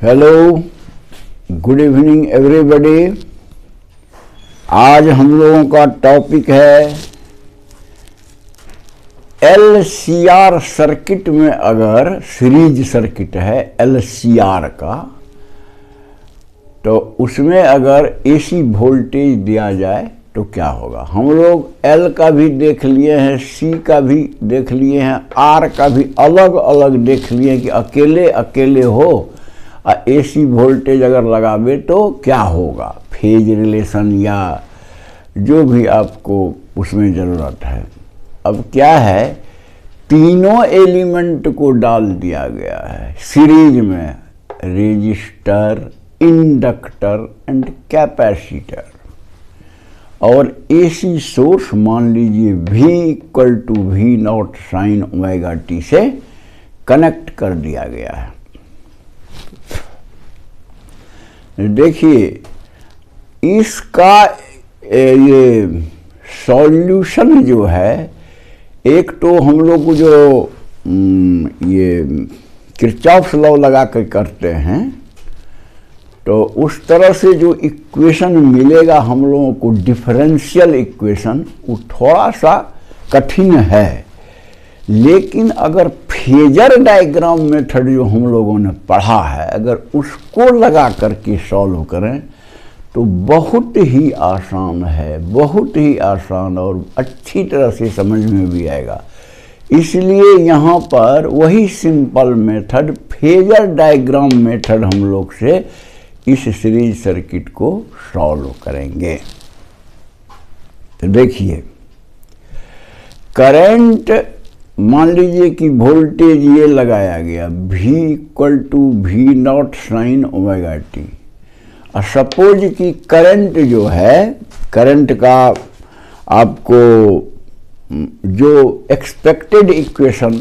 Hello, good evening everybody. आज हम लोगों का टॉपिक है LCR सर्किट में। अगर सीरीज सर्किट है LCR का, तो उसमें अगर AC वोल्टेज दिया जाए तो क्या होगा। हम लोग L का भी देख लिए हैं, C का भी देख लिए हैं, R का भी अलग अलग देख लिए कि अकेले अकेले हो AC वोल्टेज अगर लगावे तो क्या होगा, फेज रिलेशन या जो भी आपको उसमें ज़रूरत है। अब क्या है, तीनों एलिमेंट को डाल दिया गया है सीरीज में, रेजिस्टर, इंडक्टर एंड कैपेसिटर। और AC सोर्स मान लीजिए V=V0 sin ओमेगा t से कनेक्ट कर दिया गया है। देखिए, इसका ये सॉल्यूशन जो है, एक तो हम लोग जो ये किरचॉफ्स लॉ लगा कर करते हैं, तो उस तरह से जो इक्वेशन मिलेगा हम लोगों को, डिफरेंशियल इक्वेशन, वो थोड़ा सा कठिन है। लेकिन अगर फेजर डायग्राम मेथड जो हम लोगों ने पढ़ा है, अगर उसको लगा करके सॉल्व करें तो बहुत ही आसान है, बहुत ही आसान और अच्छी तरह से समझ में भी आएगा। इसलिए यहाँ पर वही simple method, phasor diagram method हम लोग से इस सीरीज सर्किट को सॉल्व करेंगे। तो देखिए, करंट मान लीजिए कि वोल्टेज ये लगाया गया V=V0 sin ओमेगा t। और सपोज कि करंट जो है, करंट का आपको जो एक्सपेक्टेड इक्वेशन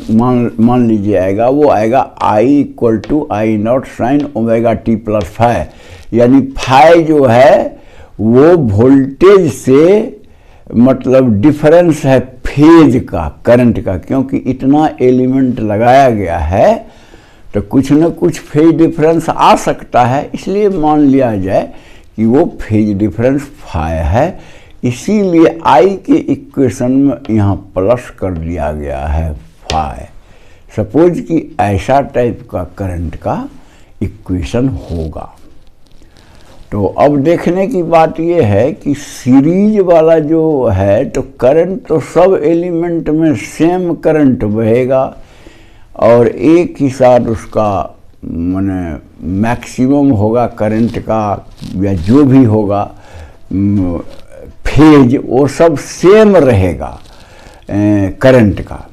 मान लीजिए आएगा, वो आएगा I=I0 sin omega t plus phi. यानी फाई जो है वो वोल्टेज से मतलब डिफरेंस है फेज का, करंट का। क्योंकि इतना एलिमेंट लगाया गया है तो कुछ न कुछ फेज डिफरेंस आ सकता है, इसलिए मान लिया जाए कि वो फेज डिफरेंस फाई है। इसीलिए I के इक्वेशन में यहाँ प्लस कर दिया गया है फाई। सपोज कि ऐसा टाइप का करंट का इक्वेशन होगा। तो अब देखने की बात यह है कि सीरीज वाला जो है, तो करंट तो सब एलिमेंट में सेम करंट बहेगा और एक ही साथ उसका माने मैक्सिमम होगा करंट का, या जो भी होगा फेज, वो सब सेम रहेगा करंट का।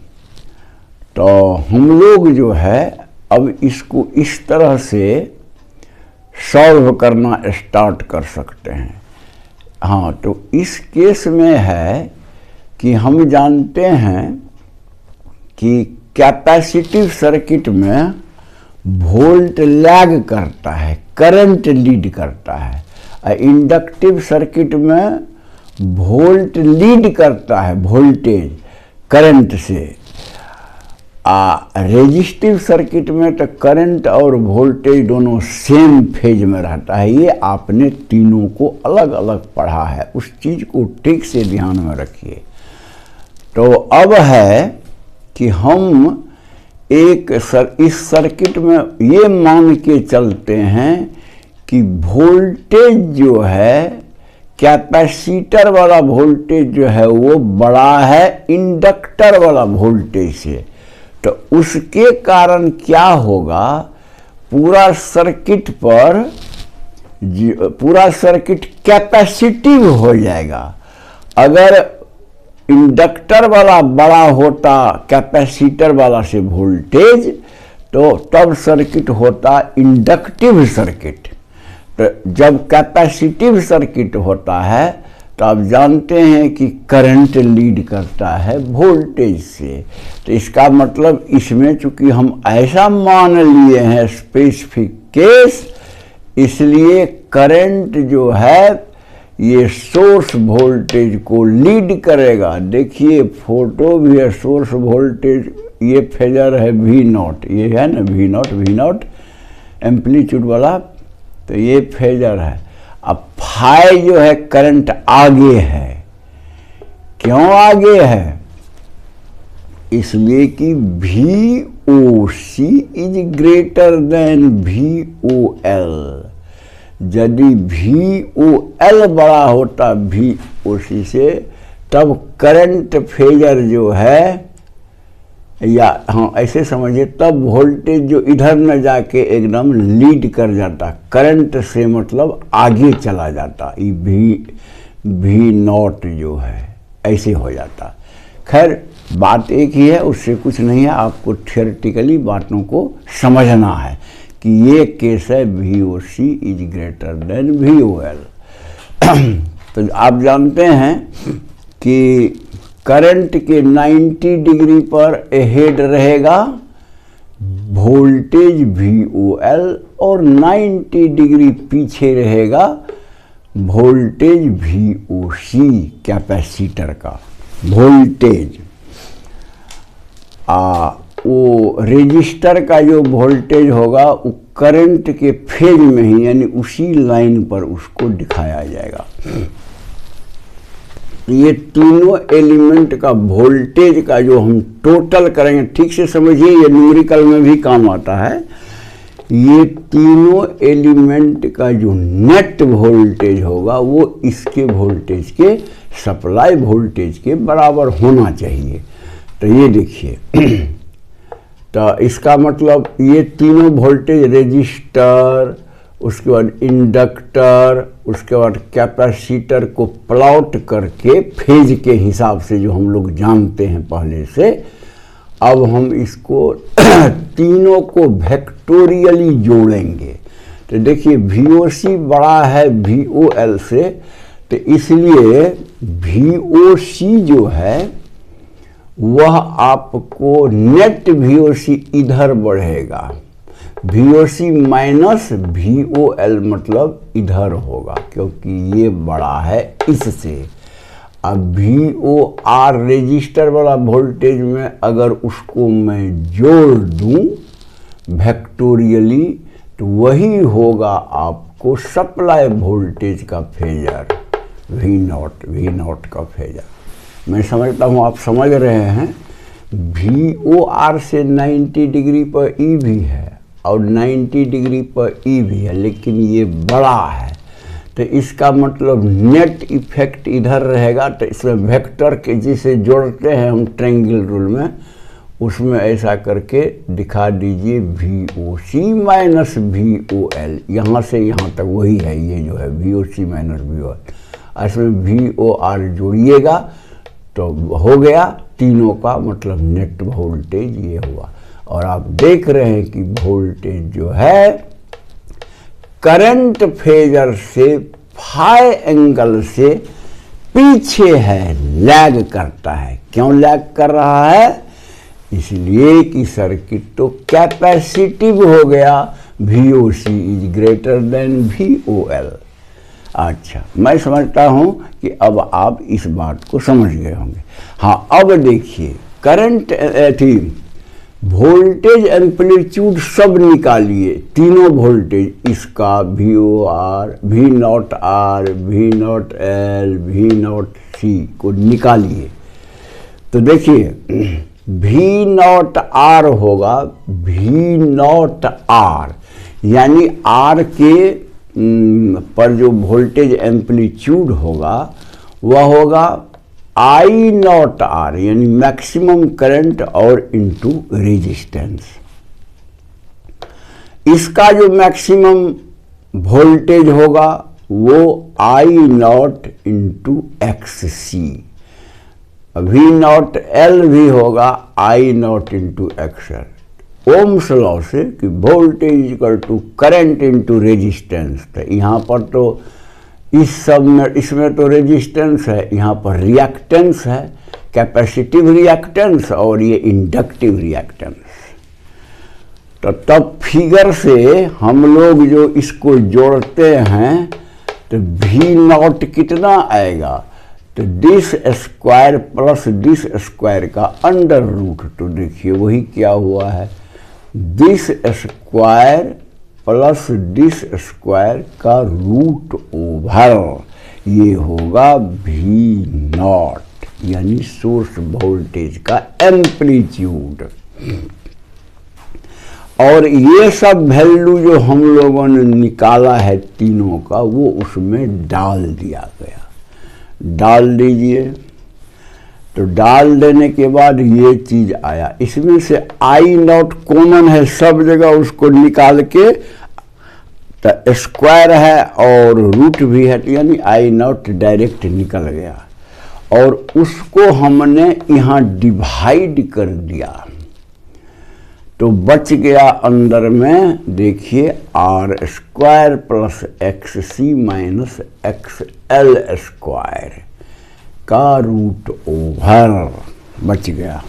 तो हम लोग जो है अब इसको इस तरह से सॉल्व करना स्टार्ट कर सकते हैं। हाँ, तो इस केस में है कि हम जानते हैं कि कैपेसिटिव सर्किट में वोल्ट लैग करता है, करंट लीड करता है। और इंडक्टिव सर्किट में वोल्ट लीड करता है, वोल्टेज करंट से। रेजिस्टिव सर्किट में तो करंट और वोल्टेज दोनों सेम फेज में रहता है। ये आपने तीनों को अलग अलग पढ़ा है, उस चीज़ को ठीक से ध्यान में रखिए। तो अब है कि हम इस सर्किट में ये मान के चलते हैं कि वोल्टेज जो है, कैपेसिटर वाला वोल्टेज जो है वो बड़ा है इंडक्टर वाला वोल्टेज से। तो उसके कारण क्या होगा, पूरा सर्किट कैपेसिटिव हो जाएगा। अगर इंडक्टर वाला बड़ा होता कैपेसिटर वाला से वोल्टेज, तो तब सर्किट होता इंडक्टिव सर्किट। तो जब कैपेसिटिव सर्किट होता है तो आप जानते हैं कि करंट लीड करता है वोल्टेज से। तो इसका मतलब इसमें चूंकि हम ऐसा मान लिए हैं स्पेसिफिक केस, इसलिए करंट जो है ये सोर्स वोल्टेज को लीड करेगा। देखिए फोटो भी है, सोर्स वोल्टेज, ये फेजर है V0, ये है ना V0, एम्पलीट्यूड वाला, तो ये फेजर है। अब फाई जो है करंट आगे है। क्यों आगे है? इसलिए कि VOC is greater than VOL। यदि VOL बड़ा होता VOC से, तब करंट फेजर जो है, या हाँ ऐसे समझिए, तब वोल्टेज जो इधर न जाके एकदम लीड कर जाता, करंट से मतलब आगे चला जाता, ये V नॉट जो है ऐसे हो जाता। खैर बात एक ही है, उससे कुछ नहीं है, आपको थियोरेटिकली बातों को समझना है कि ये केस है VOC is greater than VOL। तो आप जानते हैं कि करंट के 90 डिग्री पर अहेड रहेगा वोल्टेज VOL और 90 डिग्री पीछे रहेगा वोल्टेज VOC, कैपेसिटर का वोल्टेज। वो रेजिस्टर का जो वोल्टेज होगा वो करंट के फेज में ही, यानी उसी लाइन पर उसको दिखाया जाएगा। ये तीनों एलिमेंट का वोल्टेज का जो हम टोटल करेंगे, ठीक से समझिए, ये न्यूमेरिकल में भी काम आता है। ये तीनों एलिमेंट का जो नेट वोल्टेज होगा वो इसके वोल्टेज के, सप्लाई वोल्टेज के बराबर होना चाहिए। तो ये देखिए, तो इसका मतलब ये तीनों वोल्टेज, रेजिस्टर, उसके बाद इंडक्टर, उसके बाद कैपेसिटर को प्लॉट करके फेज के हिसाब से जो हम लोग जानते हैं पहले से, अब हम इसको तीनों को वेक्टोरियली जोड़ेंगे। तो देखिए VOC बड़ा है VOL से, तो इसलिए VOC जो है वह आपको नेट VOC इधर बढ़ेगा, VOC माइनस VOL मतलब इधर होगा, क्योंकि ये बड़ा है इससे। अब VOR रेजिस्टर वाला वोल्टेज में अगर उसको मैं जोड़ दूं वेक्टोरियली, तो वही होगा आपको सप्लाई वोल्टेज का फेजर V नॉट का फेजर। मैं समझता हूँ आप समझ रहे हैं। VOR से 90 डिग्री पर E भी है और 90 डिग्री पर E भी है, लेकिन ये बड़ा है, तो इसका मतलब नेट इफेक्ट इधर रहेगा। तो इसमें वेक्टर के जिसे जोड़ते हैं हम ट्रायंगल रूल में, उसमें ऐसा करके दिखा दीजिए VOC माइनस VOL, यहाँ से यहाँ तक वही है, ये जो है VOC माइनस VOL। इसमें VOR जोड़िएगा तो हो गया तीनों का मतलब नेट वोल्टेज ये हुआ। और आप देख रहे हैं कि वोल्टेज जो है करंट फेजर से फाई एंगल से पीछे है, लैग करता है। क्यों लैग कर रहा है? इसलिए कि सर्किट तो कैपेसिटिव हो गया, VOC is greater than VOL। अच्छा, मैं समझता हूं कि अब आप इस बात को समझ गए होंगे। हाँ, अब देखिए करंट थी वोल्टेज एम्पलीट्यूड सब निकालिए, तीनों वोल्टेज, इसका VOR, V not R, V naught L, V not C को निकालिए। तो देखिए V नॉट R होगा V नॉट R, यानी R के पर जो वोल्टेज एम्पलीट्यूड होगा वह होगा I नॉट R, यानी मैक्सिमम करंट और इनटू रेजिस्टेंस। इसका जो मैक्सिमम वोल्टेज होगा वो I naught into XC, V naught L भी होगा I naught into XL। Ohm's law से कि voltage equal to current into resistance. तो यहाँ पर तो इस सब में, इसमें तो रेजिस्टेंस है, यहाँ पर रिएक्टेंस है, कैपेसिटिव रिएक्टेंस और ये इंडक्टिव रिएक्टेंस। तो तब फिगर से हम लोग जो इसको जोड़ते हैं तो V नॉट कितना आएगा? तो this square plus this square का अंडर रूट। तो देखिए वही क्या हुआ है, this square plus this square का रूट ओवर, ये होगा V नॉट, यानी सोर्स वोल्टेज का एम्पलीट्यूड। और ये सब वैल्यू जो हम लोगों ने निकाला है तीनों का, वो उसमें डाल दिया गया। डाल दीजिए, तो डाल देने के बाद ये चीज आया। इसमें से आई नॉट कॉमन है सब जगह, उसको निकाल के तो स्क्वायर है और रूट भी है, यानी आई नॉट डायरेक्ट निकल गया। और उसको हमने यहाँ डिवाइड कर दिया, तो बच गया अंदर में, देखिए R square plus X C minus X L square का रूट ओवर बच गया।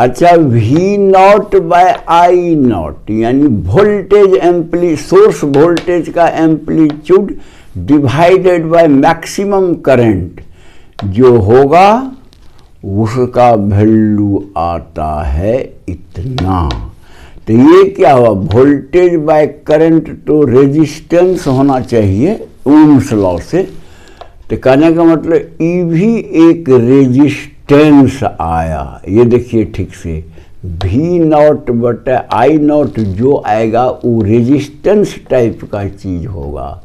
अच्छा, V not by I not, यानी वोल्टेज सोर्स वोल्टेज का amplitude divided by maximum current जो होगा, उसका वैल्यू आता है इतना। तो ये क्या हुआ, वोल्टेज बाय करंट, तो रेजिस्टेंस होना चाहिए ओम्स लॉ से। तो कहने का मतलब ई भी एक रेजिस्टेंस आया। ये देखिए ठीक से, V नॉट बटा आई नॉट जो आएगा वो रेजिस्टेंस टाइप का चीज होगा।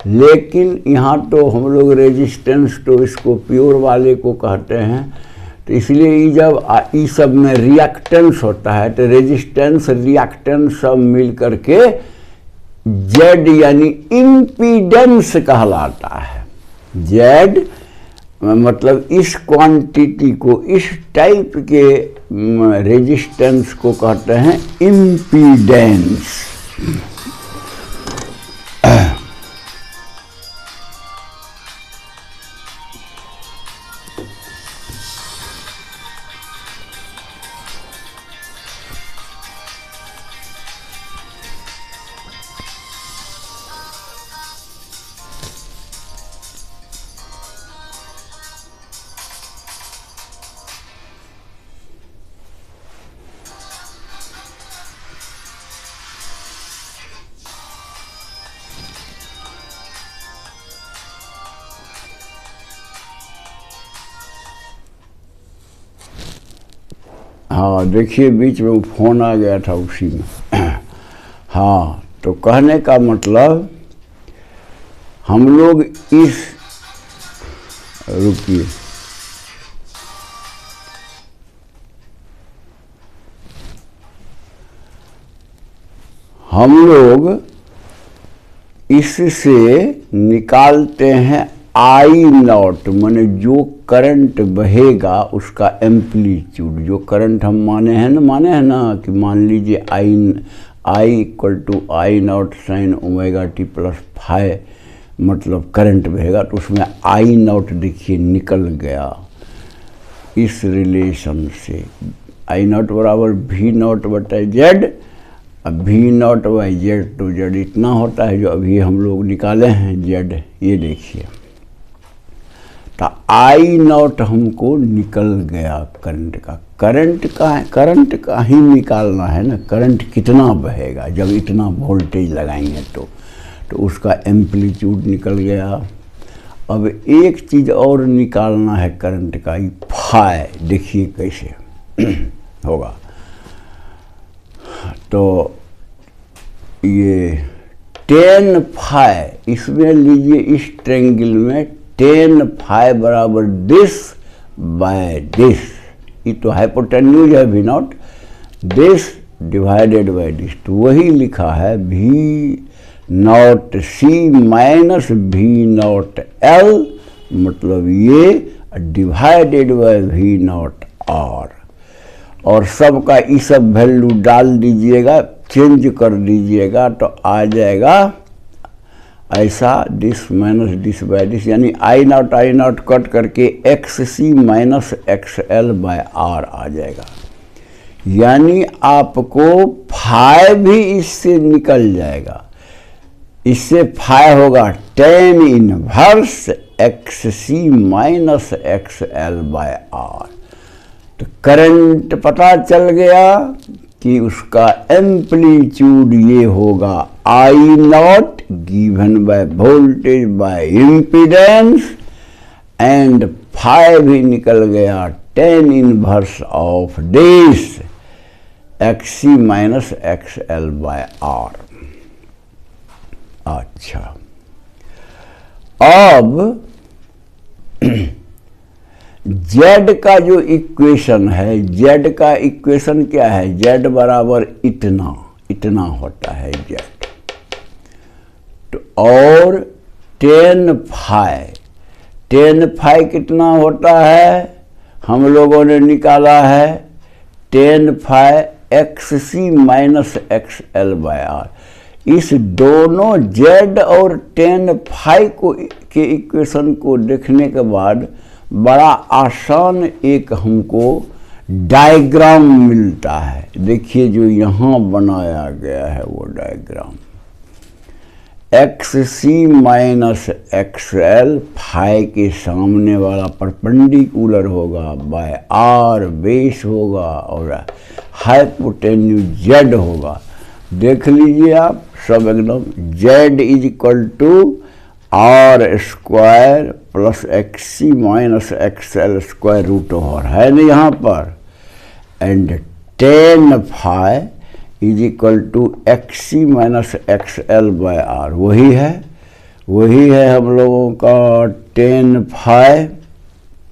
लेकिन यहाँ तो हम लोग रेजिस्टेंस तो इसको प्योर वाले को कहते हैं, तो इसलिए जब ई सब में रिएक्टेंस होता है तो रेजिस्टेंस रिएक्टेंस सब मिल करके जेड यानी इम्पीडेंस कहलाता है। जेड मतलब इस क्वांटिटी को, इस टाइप के रेजिस्टेंस को कहते हैं इम्पीडेंस। हाँ देखिए, बीच में फोन आ गया था उसी में। हाँ, तो कहने का मतलब हम लोग इस, रुकिए, हम लोग इससे निकालते हैं आई नॉट, माने जो करंट बहेगा उसका एम्पलीट्यूड। जो करंट हम माने हैं ना कि मान लीजिए I equal to I not sine omega T plus five, मतलब करंट बहेगा, तो उसमें आई नॉट देखिए निकल गया इस रिलेशन से। आई नॉट बराबर V नॉट बटा जेड। अब V नॉट बाई जेड तो जेड इतना होता है जो अभी हम लोग निकाले हैं जेड। ये देखिए, तो आई नॉट हमको निकल गया करंट का। करंट का ही निकालना है ना, करंट कितना बहेगा जब इतना वोल्टेज लगाएंगे तो उसका एम्पलीट्यूड निकल गया। अब एक चीज़ और निकालना है करंट का, ये फाई, देखिए कैसे होगा। तो ये 10 फाई, इसमें लीजिए इस ट्रायंगल में 10 फाई बराबर दिस बाय दिस, ये तो हाइपोटेन्यूज है V not, this divided by this, तो वही लिखा है V not C minus V naught L, मतलब ये divided by V not R। और सबका ये सब वैल्यू डाल दीजिएगा, चेंज कर दीजिएगा, तो आ जाएगा ऐसा, this minus this by this, यानी आई नॉट कट करके XC minus XL by R आ जाएगा। यानी आपको फाई भी इससे निकल जाएगा। इससे फाई होगा tan inverse XC minus XL by R। तो करंट पता चल गया कि उसका एम्पलीट्यूड ये होगा I not given by voltage by impedance, and phi भी निकल गया tan inverse of this XC minus XL by R। अच्छा, अब Z का जो इक्वेशन है, Z का इक्वेशन क्या है? Z बराबर इतना, इतना होता है Z। तो और tan फाई कितना होता है? हम लोगों ने निकाला है tan phi XC minus XL by R। इस दोनों Z और tan फाई को के इक्वेशन को देखने के बाद बड़ा आसान एक हमको डायग्राम मिलता है। देखिए जो यहाँ बनाया गया है वो diagram, XC minus XL phi के सामने वाला परपेंडिकुलर होगा बाय R बेस होगा और हाइपोटेन्यूज Z होगा। देख लीजिए आप सब एकदम, Z is equal to R square plus XC minus XL square root over है ना यहाँ पर, and tan phi is equal to XC minus XL by R। वही है हम लोगों का tan फाई।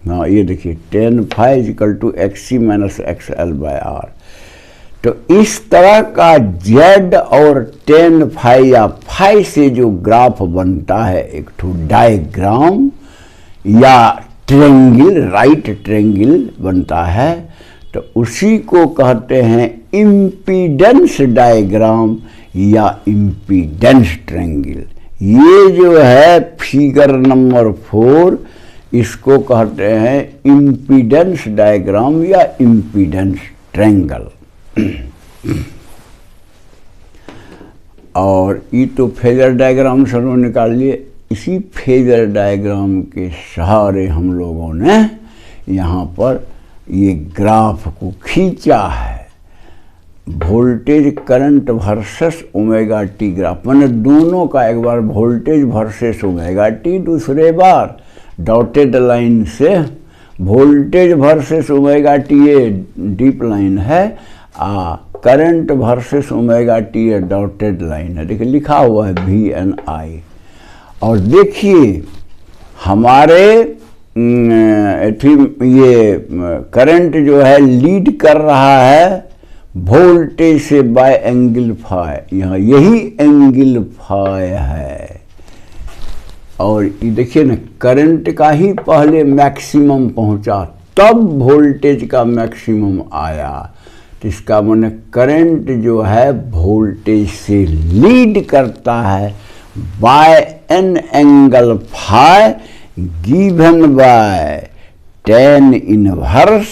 हाँ ये देखिए tan phi is equal to XC minus XL by R। तो इस तरह का Z और tan फाई या फाई से जो ग्राफ बनता है, एक ठो डायग्राम या ट्रेंगल, राइट ट्रेंगल बनता है, तो उसी को कहते हैं इम्पीडेंस डायग्राम या इम्पीडेंस ट्रेंगल। ये जो है फिगर नंबर 4, इसको कहते हैं इम्पीडेंस डायग्राम या इम्पीडेंस ट्रेंगल। और ये तो फेजर डायग्राम से निकाल लिए। इसी फेजर डायग्राम के सहारे हम लोगों ने यहाँ पर ये ग्राफ को खींचा है, voltage current versus omega T graph. मैंने दोनों का, एक बार वोल्टेज वर्सेस ओमेगा टी, दूसरे बार डॉटेड लाइन से वोल्टेज वर्सेस ओमेगा टी, ये डीप लाइन है, करंट वर्सेस ओमेगा टी ये डॉटेड लाइन है। देखिए लिखा हुआ है VNI। और देखिए हमारे ये करंट जो है लीड कर रहा है वोल्टेज से बाय एंगल फाई। यहाँ यही एंगल फाई है। और ये देखिए ना, करंट का ही पहले मैक्सिमम पहुंचा, तब वोल्टेज का मैक्सिमम आया। तो इसका माने करंट जो है वोल्टेज से लीड करता है by an angle phi given by tan inverse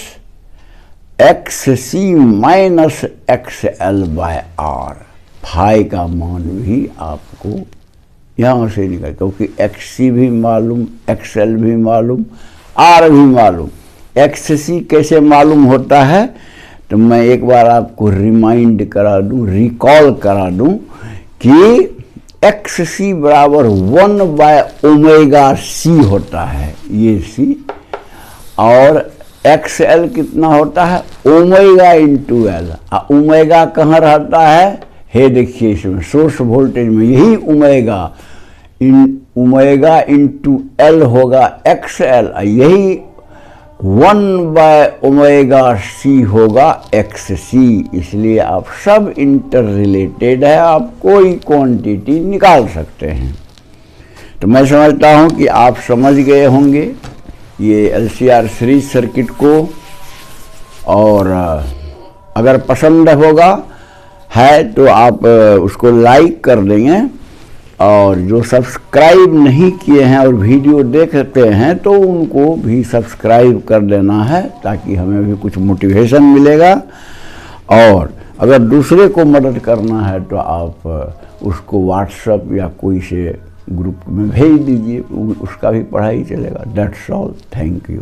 XC minus XL by R। Phi का मान भी आपको यहाँ से निकल, क्योंकि XC भी मालूम, XL भी मालूम, R भी मालूम। XC कैसे मालूम होता है, तो मैं एक बार आपको रिमाइंड करा दूं, रिकॉल करा दूं कि XC बराबर 1 बाय ओमेगा C होता है, ये C, और XL कितना होता है, ओमेगा इंटू L। ओमेगा कहाँ रहता है, हे देखिए इसमें सोर्स वोल्टेज में, यही ओमेगा इंटू L होगा XL, यही 1 बाय ओमेगा C होगा XC। इसलिए आप सब इंटर रिलेटेड है, आप कोई क्वांटिटी निकाल सकते हैं। तो मैं समझता हूं कि आप समझ गए होंगे ये LCR सीरीज सर्किट को। और अगर पसंद होगा है तो आप उसको लाइक कर देंगे, और जो सब्सक्राइब नहीं किए हैं और वीडियो देखते हैं तो उनको भी सब्सक्राइब कर देना है, ताकि हमें भी कुछ मोटिवेशन मिलेगा। और अगर दूसरे को मदद करना है तो आप उसको व्हाट्सएप या कोई से ग्रुप में भेज दीजिए, उसका भी पढ़ाई चलेगा। That's all, thank you.